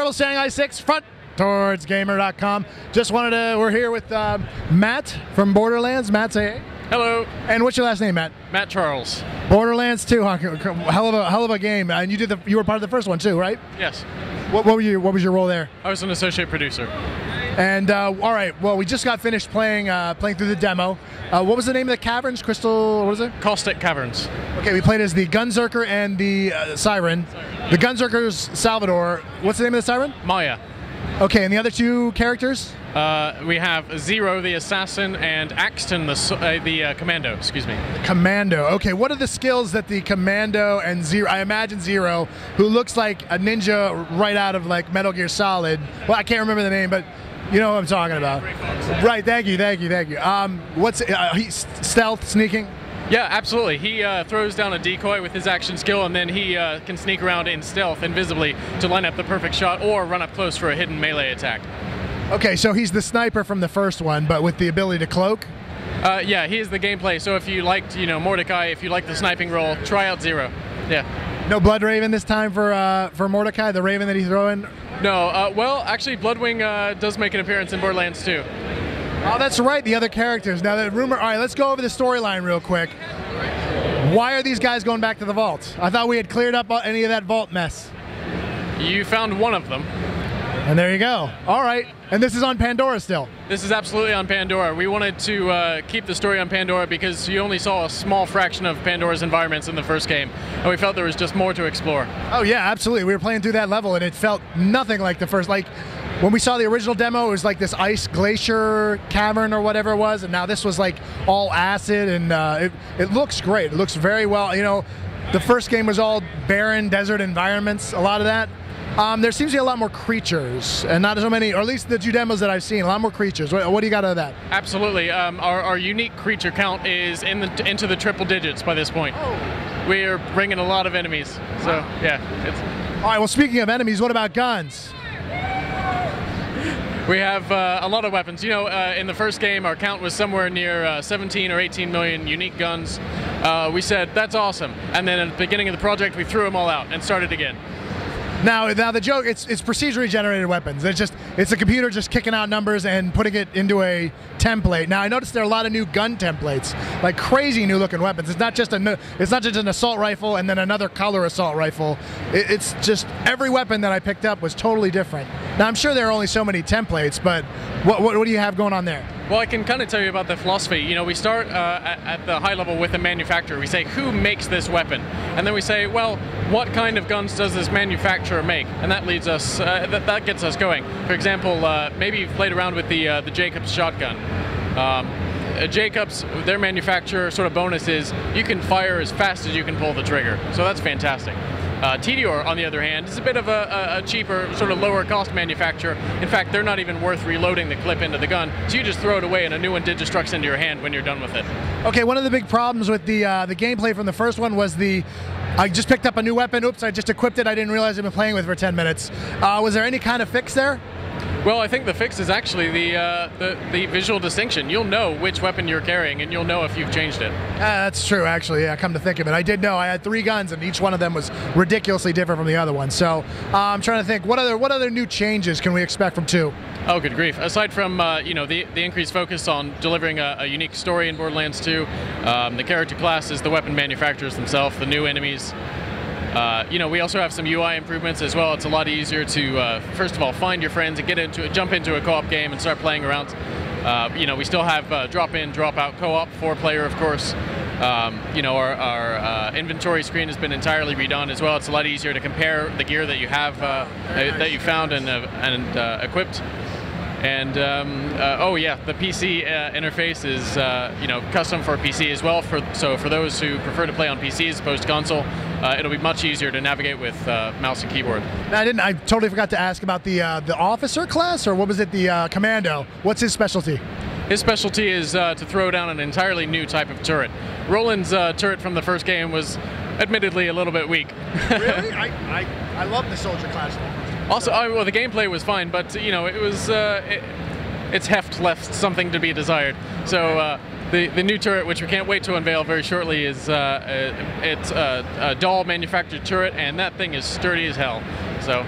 Rebel Shanghai 6, front towards gamer.com. Just wanted to, we're here with Matt from Borderlands. Matt, say hey. Hello. And what's your last name, Matt? Matt Charles. Borderlands 2, hell of a game. And you were part of the first one too, right? Yes. What was your role there? I was an associate producer. And all right, well, we just got finished playing through the demo. What was the name of the caverns? Crystal, what is it? Caustic Caverns. Okay, we played as the Gunzerker and the Siren. The Gunzerker's Salvador. What's the name of the Siren? Maya. Okay, and the other two characters? We have Zero, the assassin, and Axton, the commando. Excuse me. Commando. Okay, what are the skills that the Commando and Zero? I imagine Zero, who looks like a ninja right out of like Metal Gear Solid. Well, I can't remember the name, but you know what I'm talking about. Right. Thank you. What's he's stealth, sneaking? Yeah, absolutely. He throws down a decoy with his action skill, and then he can sneak around in stealth, invisibly, to line up the perfect shot or run up close for a hidden melee attack. Okay, so he's the sniper from the first one, but with the ability to cloak? Yeah, he is the gameplay. So if you liked, Mordecai, if you like the sniping role, try out Zero. Yeah. No Blood Raven this time for Mordecai, the Raven that he's throwing? No. Well, actually, Bloodwing does make an appearance in Borderlands 2. Oh, that's right, the other characters. Now, the rumor... All right, let's go over the storyline real quick. Why are these guys going back to the vault? I thought we had cleared up any of that vault mess. You found one of them. And there you go. All right. And this is on Pandora still? This is absolutely on Pandora. We wanted to keep the story on Pandora because you only saw a small fraction of Pandora's environments in the first game, and we felt there was just more to explore. Oh, yeah, absolutely. We were playing through that level, and it felt nothing like the first... Like, when we saw the original demo, it was like this ice glacier cavern or whatever it was, and now this was like all acid, and it looks great. It looks very well. You know, the first game was all barren desert environments, a lot of that. There seems to be a lot more creatures, and not so many, or at least the two demos that I've seen, a lot more creatures. What do you got out of that? Absolutely. Our unique creature count is into the triple digits by this point. Oh. We're bringing a lot of enemies, so yeah. All right, well, speaking of enemies, what about guns? We have a lot of weapons. You know, in the first game, our count was somewhere near 17 or 18 million unique guns. We said, that's awesome. And then at the beginning of the project, we threw them all out and started again. Now the joke, it's procedurally generated weapons. It's a computer just kicking out numbers and putting it into a template. Now I noticed there are a lot of new gun templates, like crazy new looking weapons. It's not just an assault rifle and then another color assault rifle. It's just every weapon that I picked up was totally different. Now I'm sure there are only so many templates, but what do you have going on there? Well, I can kind of tell you about the philosophy. You know, we start at the high level with the manufacturer. We say, who makes this weapon? And then we say, well, what kind of guns does this manufacturer make? And that leads us, that gets us going. For example, maybe you've played around with the Jacobs shotgun. Jacobs, their manufacturer sort of bonus is you can fire as fast as you can pull the trigger. So that's fantastic. Tedior, on the other hand, is a bit of a cheaper, sort of lower cost manufacturer. In fact, they're not even worth reloading the clip into the gun, so you just throw it away and a new one digistructs into your hand when you're done with it. Okay, one of the big problems with the gameplay from the first one was I just picked up a new weapon, oops, I just equipped it, I didn't realize I'd been playing with it for 10 minutes. Was there any kind of fix there? Well, I think the fix is actually the visual distinction. You'll know which weapon you're carrying, and you'll know if you've changed it. That's true, actually. Yeah, come to think of it, I did know I had 3 guns, and each one of them was ridiculously different from the other one. So I'm trying to think, what other new changes can we expect from 2? Oh, good grief! Aside from the increased focus on delivering a unique story in Borderlands 2, the character classes, the weapon manufacturers themselves, the new enemies. We also have some UI improvements as well. It's a lot easier to, first of all, find your friends and jump into a co-op game and start playing around. We still have drop-in, drop-out co-op, 4-player, of course. Our inventory screen has been entirely redone as well. It's a lot easier to compare the gear that you have, that you found and equipped. And the PC interface is custom for PC as well. So for those who prefer to play on PC as opposed to console, it'll be much easier to navigate with mouse and keyboard. I totally forgot to ask about the officer class, or what was it, the commando? What's his specialty? His specialty is to throw down an entirely new type of turret. Roland's turret from the first game was admittedly a little bit weak. Really? I love the soldier class. Also, well, the gameplay was fine, but it was its heft left something to be desired. So the new turret, which we can't wait to unveil very shortly, is it's a doll manufactured turret, and that thing is sturdy as hell. So.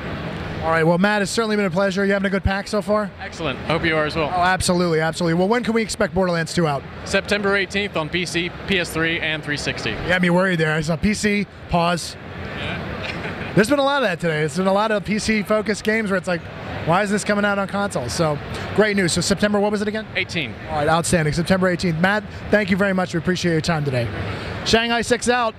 All right, well, Matt, it's certainly been a pleasure. You having a good PAX so far? Excellent. Hope you are as well. Oh, absolutely, absolutely. Well, when can we expect Borderlands 2 out? September 18th on PC, PS3, and 360. You had me worried there. I saw PC, pause. There's been a lot of that today. There's been a lot of PC-focused games where it's like, why is this coming out on consoles? So, great news. So September, what was it again? 18. All right, outstanding. September 18th. Matt, thank you very much. We appreciate your time today. Shanghai 6 out.